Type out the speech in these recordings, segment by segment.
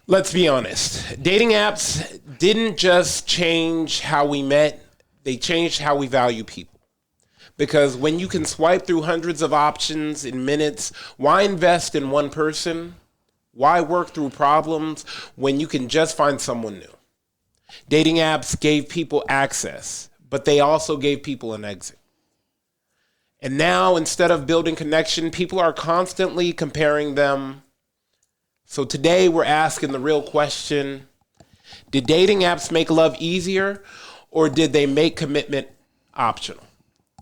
Let's be honest. Dating apps didn't just change how we met. They changed how we value people. Because when you can swipe through hundreds of options in minutes, why invest in one person? Why work through problems when you can just find someone new? Dating apps gave people access, but they also gave people an exit. And now, instead of building connection, people are constantly comparing them. So today we're asking the real question: did dating apps make love easier, or did they make commitment optional?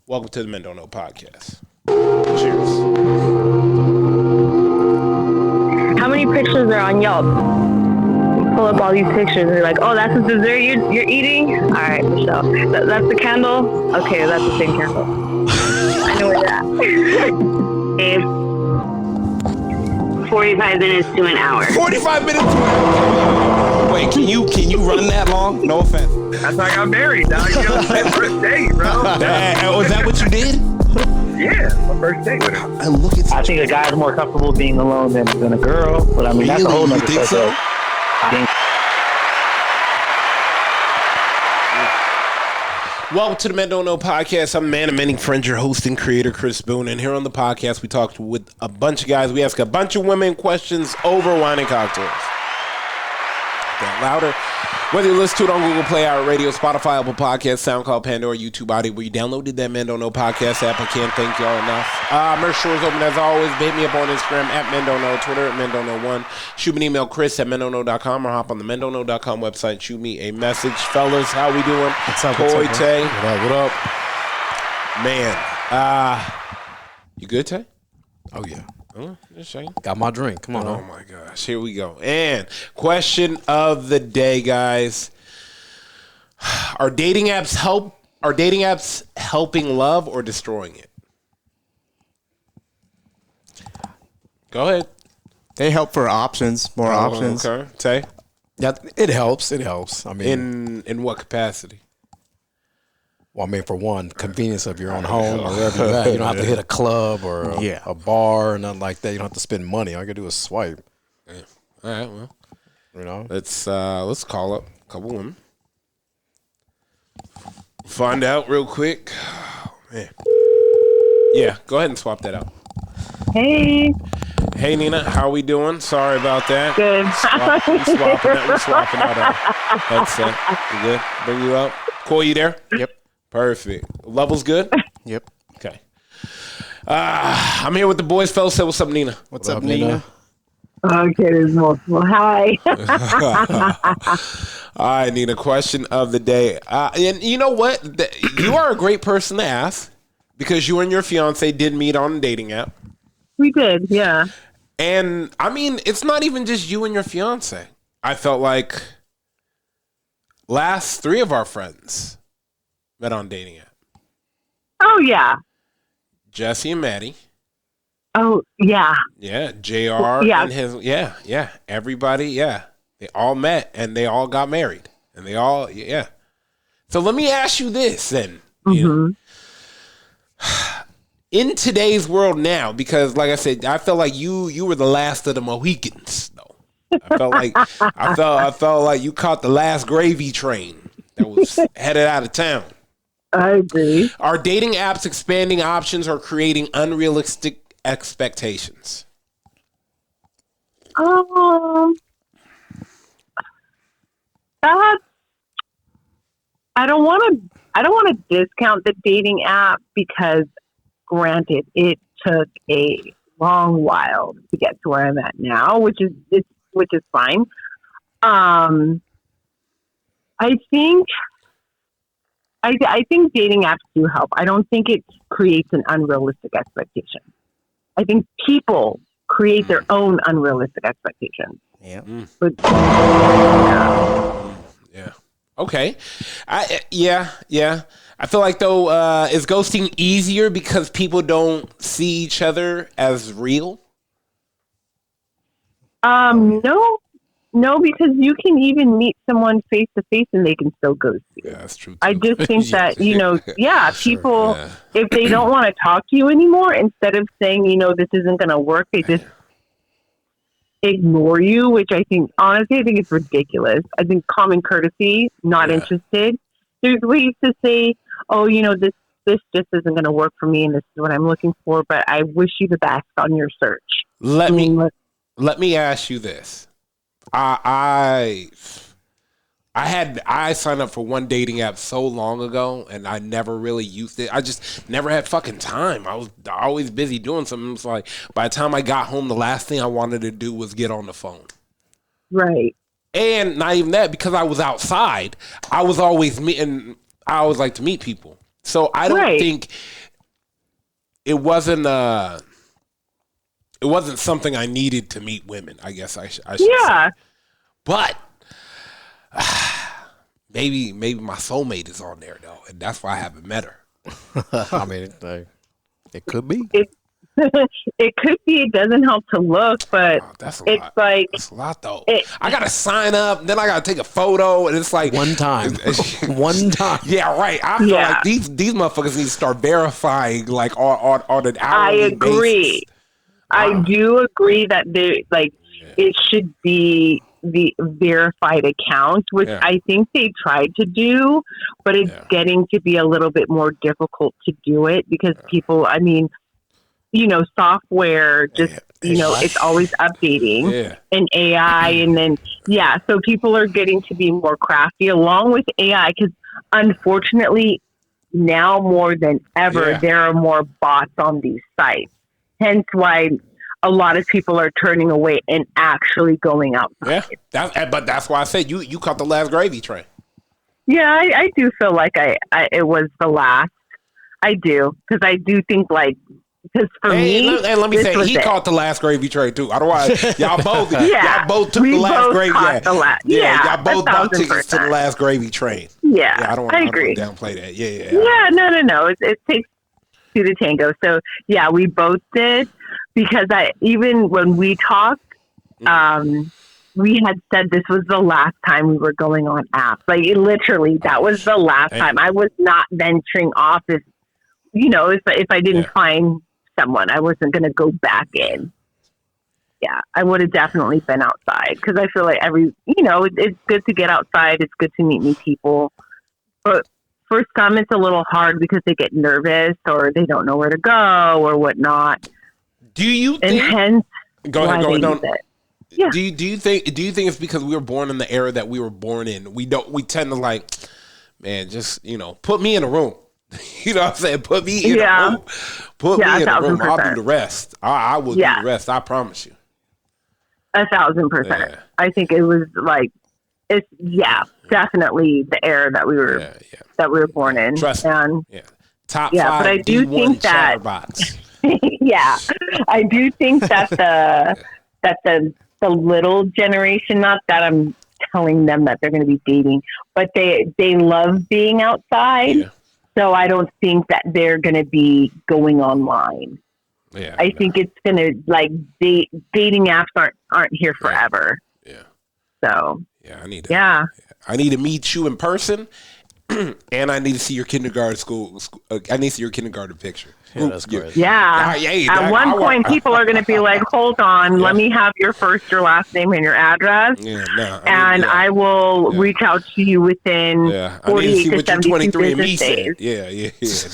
Welcome to the Men Don't Know podcast. Cheers. How many pictures are on Yelp? You pull up all these pictures and you're like, oh, that's the dessert you're eating? All right, Michelle. That's the candle? Okay, that's the same candle. I know where you're at. 45 minutes to an hour. 45 minutes to an hour. Wait, can you run that long? No offense. That's how I got married. Now you know, my first date, bro. Was that what you did? Yeah, my first date with her. And look at I think a guy's more comfortable being alone than a girl, but I mean that's a whole nother think so? Welcome to the Men Don't Know podcast. I'm a man of many friends, your host and creator, Chris Boone. And here on the podcast, we talk with a bunch of guys. We ask a bunch of women questions over wine and cocktails. Get louder. Whether you listen to it on Google Play, Radio, Spotify, Apple Podcasts, SoundCloud, Pandora, YouTube Audio, where you downloaded that Men Don't Know podcast app. I can't thank y'all enough. Merch store is open as always. Hit me up on Instagram at Men Don't Know, Twitter at Men Don't Know 1. Shoot me an email, Chris at mendontknow.com, or hop on the mendontknow.com website and shoot me a message. Fellas, how we doing? What's up? Toy Tay. What up? Man, you good, Tay? Oh yeah. Just saying. Got my drink. Come on. Oh my gosh, here we go. And question of the day, guys: Are dating apps helping love or destroying it? Go ahead. They help for options, more options. Okay, Tay. Yeah, it helps. It helps. I mean, In what capacity? well, I mean, for one, convenience of your own home or wherever you're at. You don't have to hit a club or a bar or nothing like that. You don't have to spend money. All you gotta do is swipe. Yeah. All right. Well, you know. Let's call up a couple women. Find out real quick. Oh, man. Yeah, go ahead and swap that out. Hey. Hey, Nina, how we doing? Sorry about that. Good. We swapping out our headset. You good? Bring you up. Cool, you there? Yep. Perfect. Levels good? Yep. Okay. I'm here with the boys. Fellas, say what's up, Nina? What's up, Nina? Okay, there's multiple. Hi. All right, Nina, question of the day. And you know what? You are a great person to ask because you and your fiance did meet on a dating app. We did, yeah. And, I mean, it's not even just you and your fiance. I felt like last 3 of our friends met on dating app. Oh, yeah. Jesse and Maddie. Oh, yeah. Yeah, JR and his, yeah. Everybody, yeah. They all met and they all got married. And they all, yeah. So let me ask you this then. Mm-hmm. You know, in today's world now, because like I said, I felt like you were the last of the Mohicans, though. I felt like you caught the last gravy train that was headed out of town. I agree. Are dating apps expanding options or creating unrealistic expectations? That I don't want to discount the dating app because, granted, it took a long while to get to where I'm at now, which is fine. I think dating apps do help. I don't think it creates an unrealistic expectation. I think people create their own unrealistic expectations. Yeah. But, yeah. Okay. Yeah. I feel like though, is ghosting easier because people don't see each other as real? No, because you can even meet someone face to face and they can still ghost you. Yeah, that's true too. I just think that, people, Yeah. if they don't want to talk to you anymore, instead of saying, this isn't going to work, they just ignore you, which I think, honestly, I think it's ridiculous. I think common courtesy, not interested. There's ways to say, oh, this just isn't going to work for me, and this is what I'm looking for, but I wish you the best on your search. Let me ask you this. I signed up for one dating app so long ago, and I never really used it. I just never had fucking time. I was always busy doing something. It's like by the time I got home, the last thing I wanted to do was get on the phone. Right. And not even that, because I was outside, I was always meeting. I always like to meet people, so I don't think it wasn't. It wasn't something I needed to meet women. I guess I should say. But maybe my soulmate is on there though, and that's why I haven't met her. I mean, it could be. It could be. It doesn't help to look, but that's a it's lot. like That's a lot though. I gotta sign up, then I gotta take a photo, and it's like one time. One time. Yeah, right. I feel like these motherfuckers need to start verifying like on an hourly basis. I do agree that it should be the verified account, which I think they tried to do, but it's getting to be a little bit more difficult to do it because people, I mean, software just, it's always updating and AI. And then, so people are getting to be more crafty along with AI because unfortunately now more than ever, there are more bots on these sites. Hence why a lot of people are turning away and actually going outside. Yeah, but that's why I said you caught the last gravy train. Yeah, I do feel like it was the last. I do, because I do think because for me, and let me say he caught the last gravy train too. Otherwise, y'all both took the last gravy. Y'all both bought tickets to the last gravy train. Yeah, I don't agree. Don't downplay that. Yeah, no. It takes two to tango. So yeah, we both did because even when we talked, we had said this was the last time we were going on apps. Literally, that was the last time. I was not venturing off if I didn't find someone, I wasn't going to go back in. Yeah, I would have definitely been outside because I feel like it's good to get outside. It's good to meet new people. But for some, it's a little hard because they get nervous or they don't know where to go or whatnot. Do you think? And hence, go ahead. Yeah. Do you think it's because we were born in the era that we were born in? We tend to just put me in a room. You know what I'm saying? Put me in a room. Put me in a room. I'll do the rest. I will do the rest. I promise you. 1,000%. Yeah. I think it was it's definitely the era that we were born in. Trust and me. Top 5 but I do D1 think that chatterbots. I do think that the little generation, not that I'm telling them that they're going to be dating, but they love being outside. Yeah. So I don't think that they're going to be going online. Yeah, I think it's going to dating apps aren't here forever. Yeah. So I need to meet you in person, and I need to see your kindergarten I need to see your kindergarten picture. Yeah, that's great. Yeah. At one point, people are going to be like, "Hold on, let me have your first, your last name, and your address." I will reach out to you within 48 to 72 business days.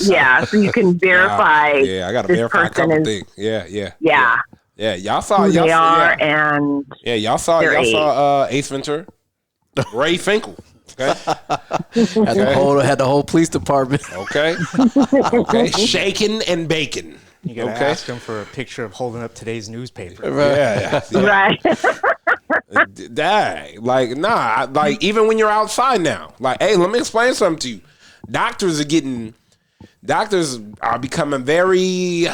Yeah, so you can verify. I got to verify a couple things. Yeah. Y'all saw who they are, and y'all saw Ace Ventura, Ray Finkel. Okay. Had the whole police department. Okay. Shaking and baking. You gotta ask him for a picture of holding up today's newspaper. Right. Even when you're outside now, hey, let me explain something to you. Doctors are becoming very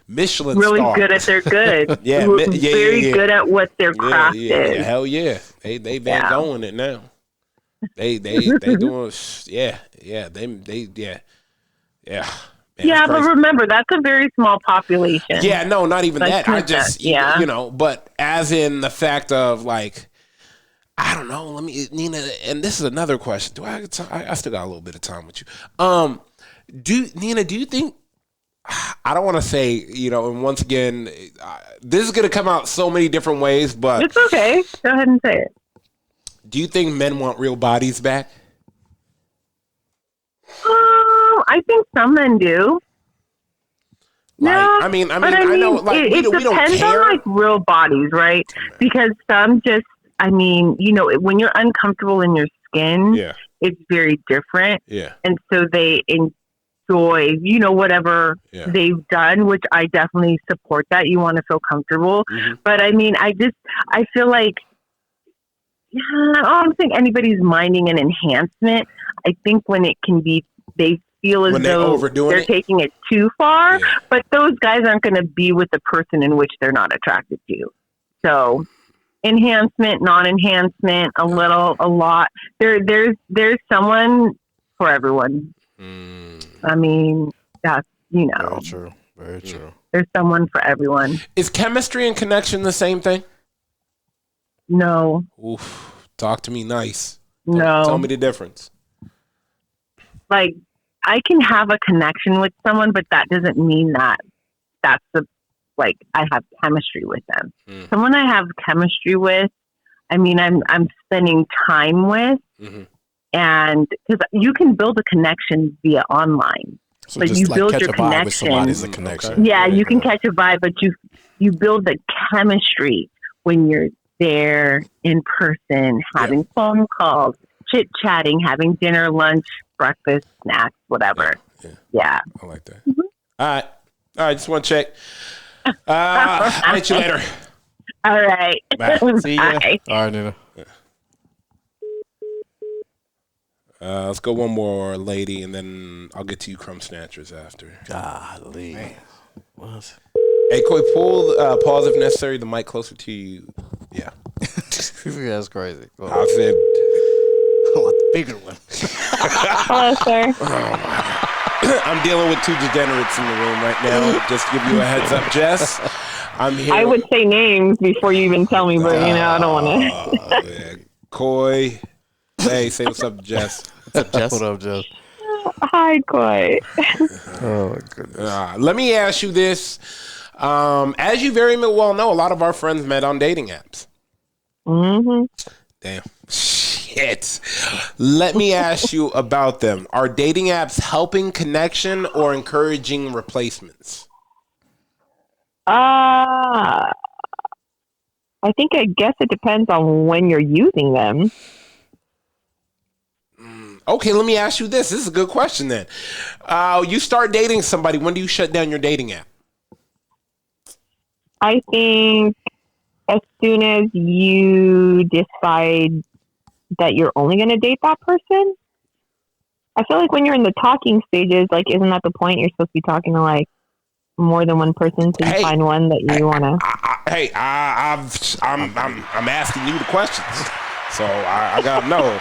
Michelin really stars. Good at their good. Very good at what their craft is. Hell yeah. They Van Goghing it now. They doing but remember that's a very small population. Yeah, no, not even that. I just but as in the fact of I don't know. Let me, Nina, and this is another question. Do I still got a little bit of time with you? Do you think? I don't want to say, and once again, this is going to come out so many different ways, but It's okay. Go ahead and say it. do you think men want real bodies back? I think some men do. Yeah, I mean, but I know, like, it we don't depends care. on like real bodies, right? Because some just, when you're uncomfortable in your skin, Yeah. it's very different. Yeah. And so they enjoy, whatever they've done, which I definitely support that. You want to feel comfortable. Mm-hmm. But I mean, I feel like, I don't think anybody's minding an enhancement. I think when it can be, they feel as though they're taking it too far, but those guys aren't going to be with the person in which they're not attracted to. So enhancement, non-enhancement, a lot. There's someone for everyone. I mean, that's, Very true. Very true. There's someone for everyone. Is chemistry and connection the same thing? No. Oof. Talk to me nice. No. Tell me the difference. Like, I can have a connection with someone, but that doesn't mean that that's I have chemistry with them. Someone I have chemistry with, I mean, I'm spending time with, and because you can build a connection via online, So but just you like build catch your a vibe with connection. somebody's a connection. Yeah, you can catch a vibe, but you build the chemistry when you're there in person, having phone calls, chit chatting, having dinner, lunch, breakfast, snacks, whatever. Yeah. I like that. All right. Just want to check. I'll hit you later. All right. Bye. See ya. Bye. All right, Nina. Let's go one more lady, and then I'll get to you crumb snatchers after. Golly. What? Hey, Coy, pause if necessary, the mic closer to you. Yeah. That's crazy. Well, I said... I want the bigger one. Hello, sir. I'm dealing with two degenerates in the room right now. Just to give you a heads up, Jess. I'm here. I would say names before you even tell me, but I don't want to. Coy. Hey, say what's up, Jess. What's up, Jess? what up, Jess? Hi, Coy. Oh, my goodness. Let me ask you this. As you very well know, a lot of our friends met on dating apps. Mm-hmm. Damn. Shit. Let me ask you about them. Are dating apps helping connection or encouraging replacements? I guess it depends on when you're using them. Okay, let me ask you this. This is a good question then. You start dating somebody. When do you shut down your dating app? I think as soon as you decide that you're only going to date that person. I feel like when you're in the talking stages, like, isn't that the point? You're supposed to be talking to like more than one person to find one that you want to. I'm asking you the questions, so I gotta know.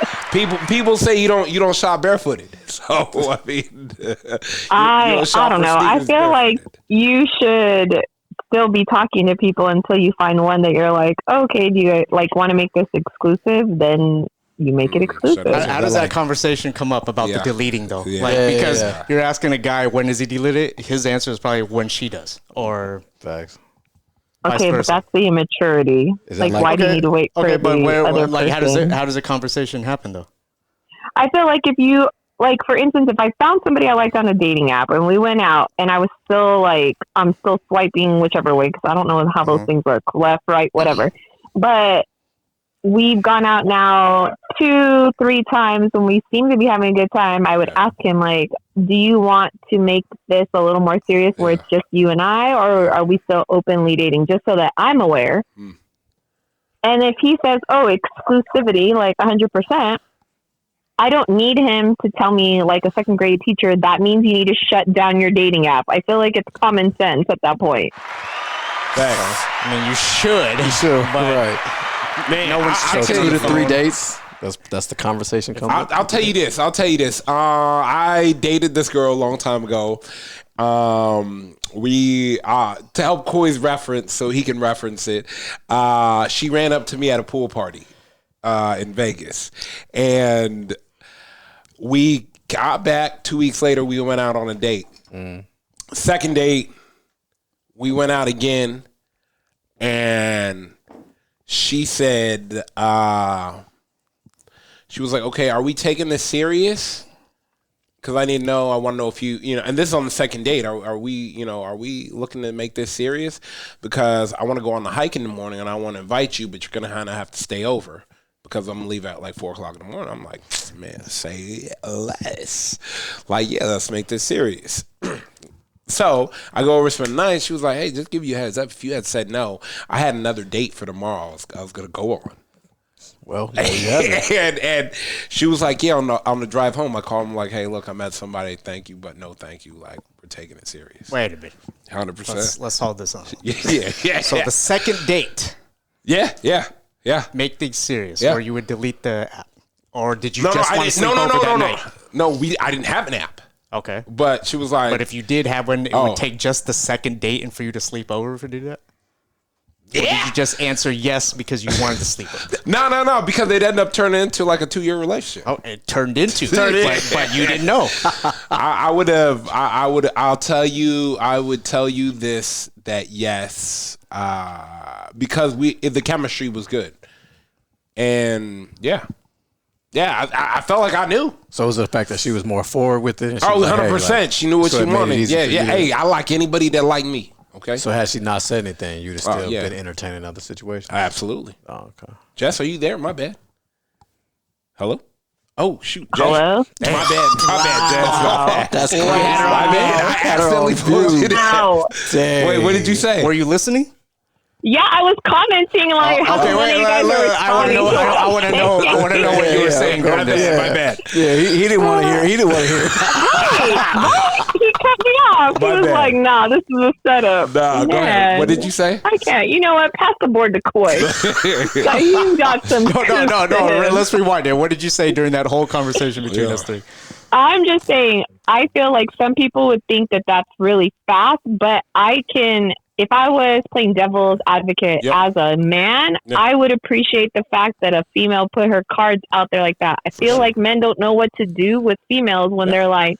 People say you don't shop barefooted, so I mean, I don't know. I feel like you should still be talking to people until you find one that you're like, okay, do you like want to make this exclusive? Then you make it exclusive. How does that conversation come up about the deleting though? Because you're asking a guy when does he delete it? His answer is probably when she does, or facts. Okay, but that's the immaturity. Like, why do you need to wait for the other person? How does a conversation happen though? I feel like if you like, for instance, if I found somebody I liked on a dating app and we went out and I was still like, I'm still swiping whichever way because I don't know how those things work, left, right, whatever. But we've gone out now 2-3 times and we seem to be having a good time. I would ask him, like, do you want to make this a little more serious where it's just you and I, or are we still openly dating, just so that I'm aware? And if he says, oh, exclusivity, like 100%, I don't need him to tell me, like a second grade teacher, that means you need to shut down your dating app. I feel like it's common sense at that point. Thanks. I mean, you should. But right. Man, no one's so 2 to 3 dates. That's the conversation coming. I'll tell you this. I dated this girl a long time ago. We to help Coy's reference so he can reference it. She ran up to me at a pool party in Vegas, and we got back 2 weeks later. We went out on a date. Second date, we went out again, and she said, she was like, okay, are we taking this serious? Because I need to know, I want to know if you know, and this is on the second date. Are we looking to make this serious? Because I want to go on the hike in the morning and I want to invite you, but you're going to kind of have to stay over because I'm going to leave at like 4 o'clock in the morning. I'm like, man, say less. Like, yeah, let's make this serious. So I go over to spend the night. She was like, hey, just give you a heads up. If you had said no, I had another date for tomorrow I was going to go on. Well, yeah. and she was like, yeah, on the drive home, I called him like, hey, look, I met somebody. Thank you, but no thank you. Like, we're taking it serious. Wait a minute. 100%. Let's hold this on. Yeah. So the second date. Yeah. Make things serious, Yeah. or you would delete the app, or did you want to sleep over that night? No, I didn't have an app. Okay. But she was like, but if you did have one, it would take just the second date and for you to sleep over to do that. Yeah. Or did you just answer yes because you wanted to sleep over? No, because it ended up turning into like a 2-year relationship. Oh, it turned into, but you didn't know. I would tell you this, that yes, because the chemistry was good, and yeah, I felt like I knew. So it was the fact that she was more forward with it. And 100%. She knew what she wanted. Yeah. Hey, I like anybody that like me. Okay. So had she not said anything, you'd have still been entertaining other situations? Absolutely. Oh, okay. Jess, are you there? My bad. Hello? Oh, shoot. Jess. Hello? My bad, Jess. Wow. That's crazy. My bad. I accidentally pulled you there. Wow. Wait, what did you say? Were you listening? Yeah, I was commenting like, okay, wait, I want to know. I want to know what you were saying. My bad. Yeah, he didn't want to hear. He didn't want to hear. He cut me off. He was like, nah, this is a setup. Nah, go ahead. What did you say? I can't. You know what? Pass the board to Coy. He's got some. No. Let's rewind it. What did you say during that whole conversation between us three? I'm just saying, I feel like some people would think that that's really fast, but I can. If I was playing devil's advocate as a man, I would appreciate the fact that a female put her cards out there like that. I feel like men don't know what to do with females when they're like,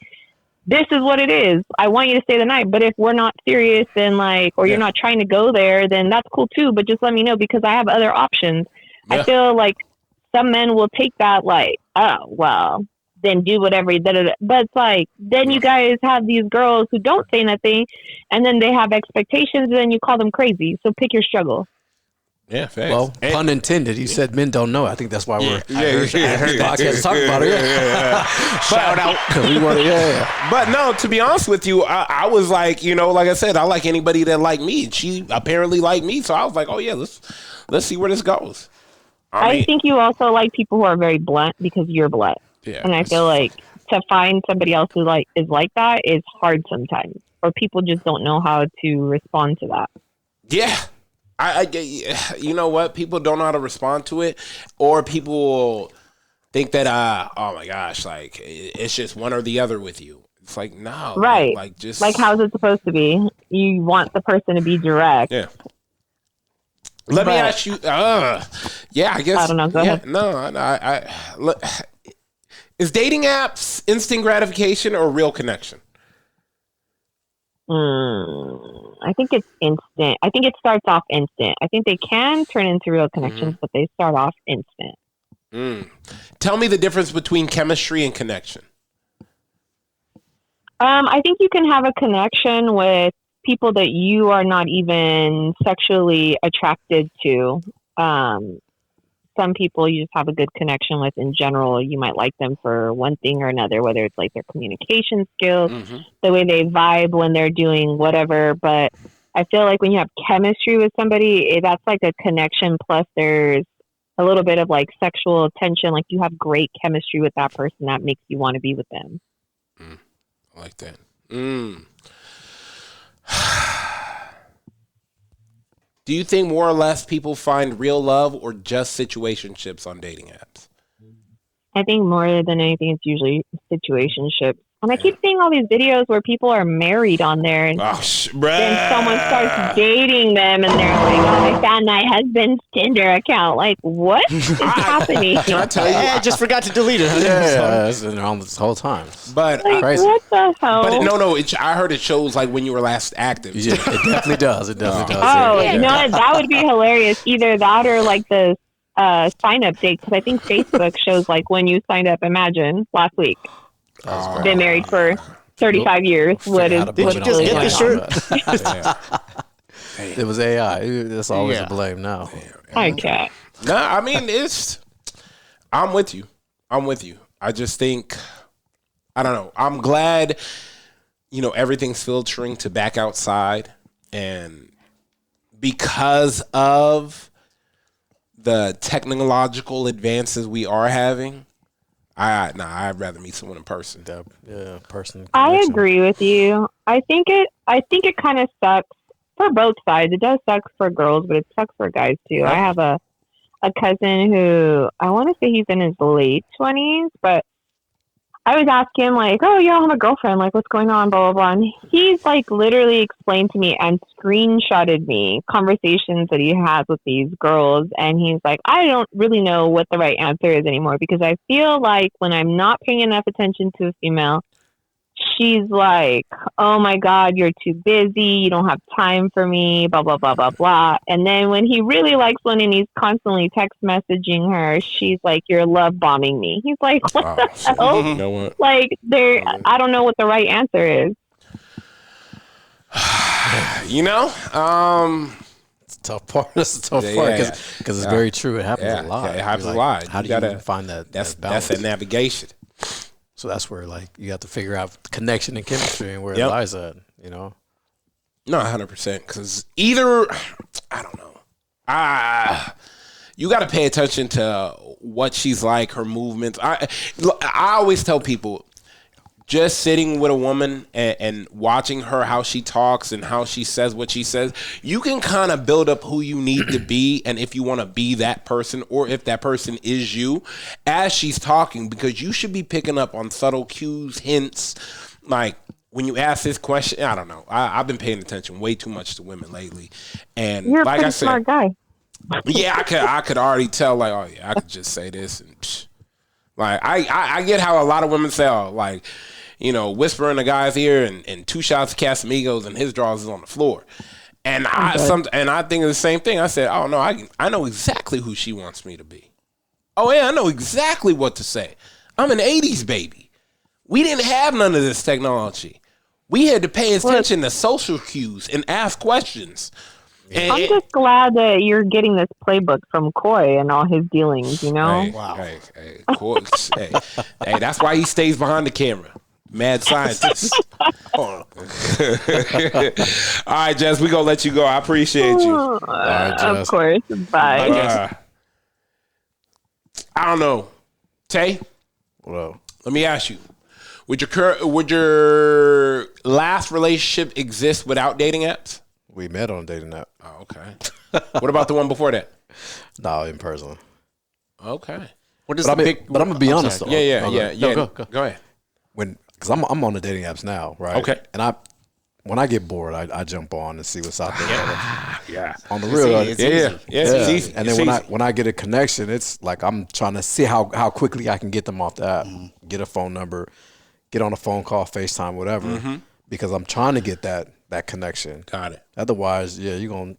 this is what it is. I want you to stay the night. But if we're not serious and or you're not trying to go there, then that's cool too. But just let me know because I have other options. I feel like some men will take that like, oh, well, then do whatever. But it's like, then you guys have these girls who don't say nothing and then they have expectations and then you call them crazy. So pick your struggle. Yeah, thanks. Well, pun intended. You said men don't know. I think that's why we're. I heard podcast talk about it. Shout out. We want to, But no, to be honest with you, I was like, like I said, I like anybody that like me. She apparently liked me, so I was like, oh yeah, let's see where this goes. I think you also like people who are very blunt because you're blunt. Yeah, and I feel like to find somebody else who is like that is hard sometimes, or people just don't know how to respond to that. Yeah. I you know what? People don't know how to respond to it, or people will think that oh my gosh, like it's just one or the other with you. It's like no, right? Like just how's it supposed to be? You want the person to be direct. Yeah. Let me ask you. I guess I don't know. Go ahead. No, I look. Is dating apps instant gratification or real connection? I think it's instant. I think it starts off instant. I think they can turn into real connections, but they start off instant. Tell me the difference between chemistry and connection. I think you can have a connection with people that you are not even sexually attracted to. Some people you just have a good connection with in general. You might like them for one thing or another, whether it's like their communication skills, the way they vibe when they're doing whatever. But I feel like when you have chemistry with somebody, that's like a connection. Plus there's a little bit of like sexual attention. Like you have great chemistry with that person that makes you want to be with them. I like that. Do you think more or less people find real love or just situationships on dating apps? I think more than anything, it's usually situationships. And I keep seeing all these videos where people are married on there, and then someone starts dating them, and they're like, "Oh, I found my husband's Tinder account." Like, what is happening? Can I tell you? I just forgot to delete it. Yeah, it's been on this whole time. But Like, crazy. what the hell? But no. I heard it shows like when you were last active. Yeah, it definitely does. It definitely does. Oh, Yeah. you know what? That would be hilarious. Either that or like the sign up date, because I think Facebook shows like when you signed up. Imagine last week. Been married for 35 years. What is? Did you just get the shirt? It was AI. That's always a blame now. I can't. No, I mean I'm with you. I just think I don't know. I'm glad everything's filtering to back outside, and because of the technological advances we are having, I'd rather meet someone in person. Yeah, person. I agree with you. I think it kind of sucks for both sides. It does suck for girls, but it sucks for guys too. I have a cousin who I want to say he's in his late 20s, but I was asking him like, "Oh yeah, I have a girlfriend. Like, what's going on?" Blah blah blah. And he's like literally explained to me and screenshotted me conversations that he has with these girls, and he's like, "I don't really know what the right answer is anymore, because I feel like when I'm not paying enough attention to a female, she's like, 'Oh my God, you're too busy. You don't have time for me,' blah, blah, blah, blah, blah. And then when he really likes one and he's constantly text messaging her, she's like, 'You're love bombing me.'" He's like, "What the hell?" You know what? Like, I don't know what the right answer is. It's a tough part. That's a tough part because it's very true. It happens a lot. It happens a Like, lot. How do you even find that? That's balance? that navigation. So that's where like you have to figure out the connection and chemistry and where it lies at. No, 100%. Because either I don't know. You got to pay attention to what she's like, her movements. I always tell people, just sitting with a woman and watching her, how she talks and how she says what she says, you can kind of build up who you need to be, and if you want to be that person, or if that person is you, as she's talking, because you should be picking up on subtle cues, hints, like when you ask this question. I don't know. I've been paying attention way too much to women lately, and You're like a pretty I said, smart guy. yeah, I could already tell, like, oh yeah, I could just say this, and like I get how a lot of women say, oh, like, whisper in a guy's ear and 2 shots of Casamigos and his drawers is on the floor. And I think of the same thing. I said, oh no, I know exactly who she wants me to be. Oh yeah, I know exactly what to say. I'm an 80s baby. We didn't have none of this technology. We had to pay attention to social cues and ask questions. And I'm just glad that you're getting this playbook from Coy and all his dealings, Hey, wow. Hey, Coy, hey, that's why he stays behind the camera. Mad scientist. All right, Jess, we gonna let you go. I appreciate you. All right, Jess. Of course. Bye. I don't know, Tay. Well, let me ask you: would your last relationship exist without dating apps? We met on a dating app. Oh, okay. What about the one before that? No, in person. Okay. What is but I'm gonna be honest though. Yeah. Go ahead. Because I'm on the dating apps now, right? Okay. And when I get bored, I jump on and see what's out there. Yeah. On the real, it's easy. And then when I get a connection, it's like I'm trying to see how quickly I can get them off the app, get a phone number, get on a phone call, FaceTime, whatever, because I'm trying to get that connection. Got it. Otherwise, you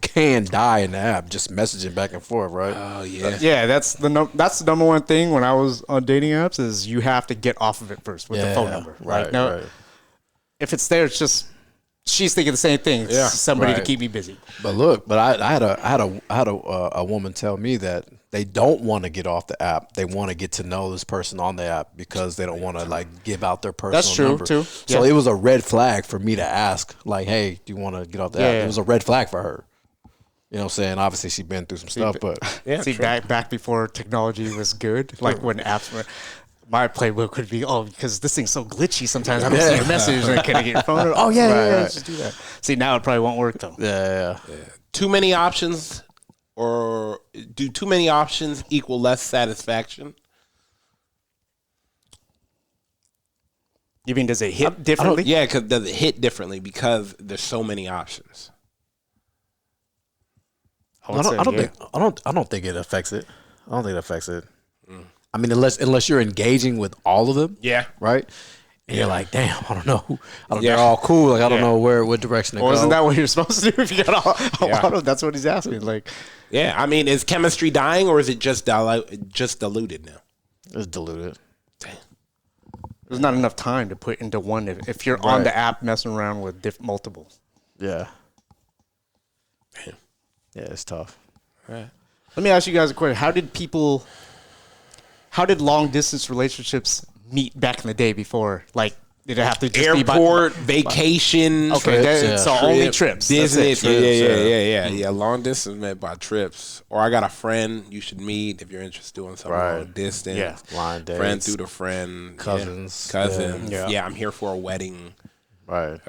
can die in the app just messaging back and forth, right? Oh yeah. Yeah, that's the number one thing when I was on dating apps is you have to get off of it first with the phone number. Right. Now, if it's there, it's just she's thinking the same thing. It's somebody to keep me busy. But I had a woman tell me that they don't want to get off the app. They want to get to know this person on the app because they don't want to like give out their personal number. That's true too. So it was a red flag for me to ask, like, hey, do you want to get off the app? It was a red flag for her. You know what I'm saying? Obviously, she's been through some stuff, but back before technology was good, like when apps were. My playbook would be, because this thing's so glitchy sometimes. I don't see your message and can I get your phone? Oh, yeah, let's just do that. See, now it probably won't work, though. Yeah. Too many options, or do too many options equal less satisfaction? You mean does it hit differently? Yeah, because does it hit differently because there's so many options. I don't think it affects it. I don't think it affects it. I mean, unless you're engaging with all of them. Yeah. Right. And you're like, damn, I don't know. They're all cool. Like, I don't know what direction to go. Isn't that what you're supposed to do if you got a lot of? That's what he's asking. Like, yeah. I mean, is chemistry dying or is it just diluted now? It's diluted. There's not enough time to put into one if you're on the app messing around with multiple. Yeah. Yeah, it's tough. Right. Let me ask you guys a question. How did long distance relationships meet back in the day before? Like, did it have to just airport, vacation? Okay, trips, so only trips. Business. That's it. Yeah. Long distance meant by trips. Or I got a friend you should meet if you're interested in doing something long distance. Yeah. Blind dates. Friend through the friend. Cousins. Yeah, I'm here for a wedding. Right.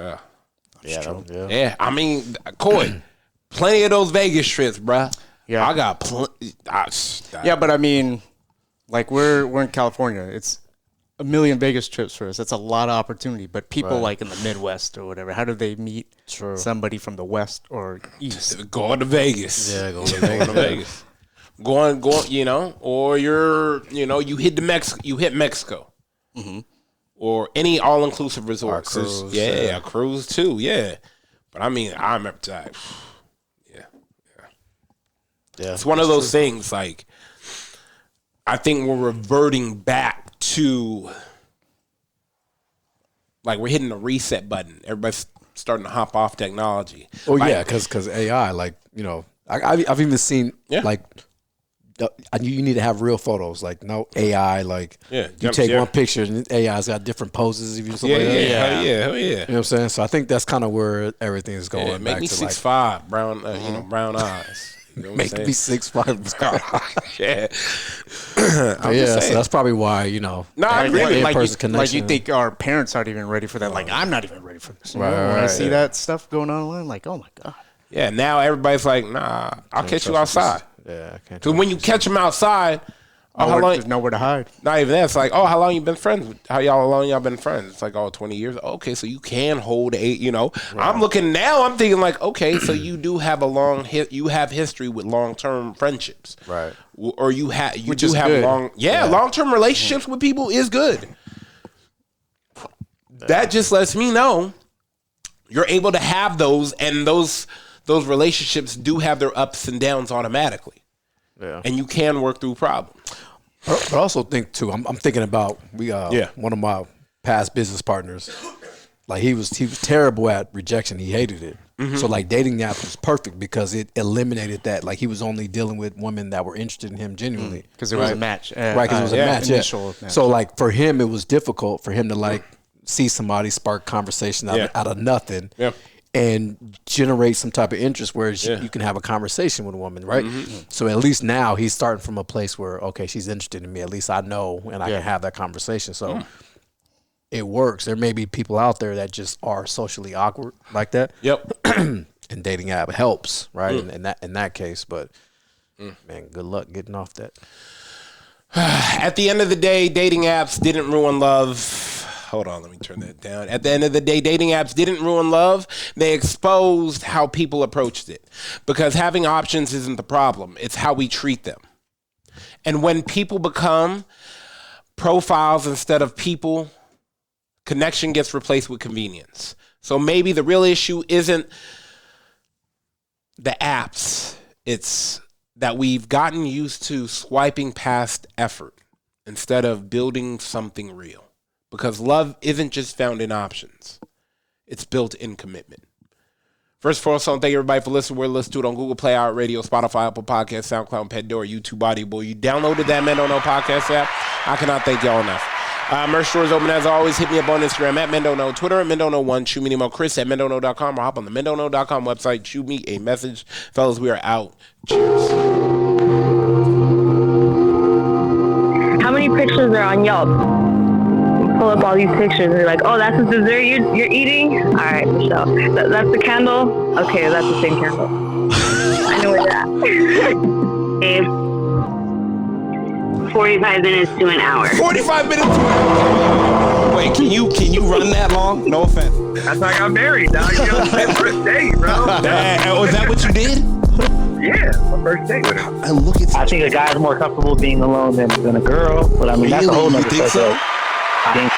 Yeah. I mean, Coy, plenty of those Vegas trips, bruh. Yeah. I got plenty. Yeah, but I mean, like we're in California. It's a million Vegas trips for us. That's a lot of opportunity. But people like in the Midwest or whatever, how do they meet somebody from the West or East? Going to Vegas. Yeah, going to Vegas. Going, or you hit Mexico. Mm-hmm. Or any all-inclusive resort. Cruise, Cruise too, yeah. But I mean, I remember that. Yeah. It's one of those things, like, I think we're reverting back to, like, we're hitting the reset button. Everybody's starting to hop off technology. Oh, like, yeah, because AI, like, I've even seen, like, you need to have real photos, like no AI. Like you take one picture and AI's got different poses. If you hell yeah. You know what I'm saying? So I think that's kind of where everything is going. Yeah, make me 6'5", brown, brown eyes. You know make me 6'5". Yeah, so that's probably why No, I agree. Like you think our parents aren't even ready for that. Like I'm not even ready for this. When I see that stuff going on online, like oh my god. Yeah, now everybody's like, nah, I'll catch you outside. Yeah, I can't. Because when you catch them outside, there's nowhere to hide. Not even that. It's like, how long you been friends? How long y'all been friends? It's like, 20 years. Okay, so you can hold I'm looking now. I'm thinking like, okay, so you do have you have history with long-term friendships, right? Or you have good. long-term relationships with people is good. That just lets me know you're able to have those, and those relationships do have their ups and downs automatically. Yeah. And you can work through problems. But I also think too, I'm thinking about one of my past business partners, like he was terrible at rejection. He hated it. Mm-hmm. So like dating apps was perfect because it eliminated that. Like he was only dealing with women that were interested in him genuinely. Because it was a match. Because it was a match. Match. So like for him, it was difficult for him to like see somebody spark conversation out of nothing. Yeah. And generate some type of interest where you can have a conversation with a woman, right? Mm-hmm. So at least now he's starting from a place where, okay, she's interested in me. At least I know and I can have that conversation. So it works. There may be people out there that just are socially awkward like that. Yep. And dating app helps, right? In that case, but man, good luck getting off that. At the end of the day, dating apps didn't ruin love. Hold on, let me turn that down. At the end of the day, dating apps didn't ruin love. They exposed how people approached it. Because having options isn't the problem. It's how we treat them. And when people become profiles instead of people, connection gets replaced with convenience. So maybe the real issue isn't the apps. It's that we've gotten used to swiping past effort instead of building something real. Because love isn't just found in options. It's built in commitment. First of all, thank everybody for listening. We're listening to it on Google Play, iHeartRadio, Spotify, Apple Podcasts, SoundCloud, Pandora, YouTube, Audible. You downloaded that Men Don't Know podcast app. I cannot thank y'all enough. Merch store is open as always. Hit me up on Instagram at MenDon'tKnow, Twitter at MenDon'Know1. Shoot me an email, Chris at MenDon'Know.com, or hop on the MenDon'Know.com website. Shoot me a message. Fellas, we are out. Cheers. How many pictures are on Yelp? Pull up all these pictures and you're like, oh, that's the dessert you're eating? All right, Michelle. That's the candle? Okay, that's the same candle. I know where you're at. Babe. 45 minutes to an hour. 45 minutes to an hour. Wait, can you run that long? No offense. That's how I got married, dog. You know, my first date, bro. Was that what you did? Yeah, my first date with her. And look at I think a guy's more comfortable being alone than a girl, but I mean, that's a whole Really? nother You think subject. so? I think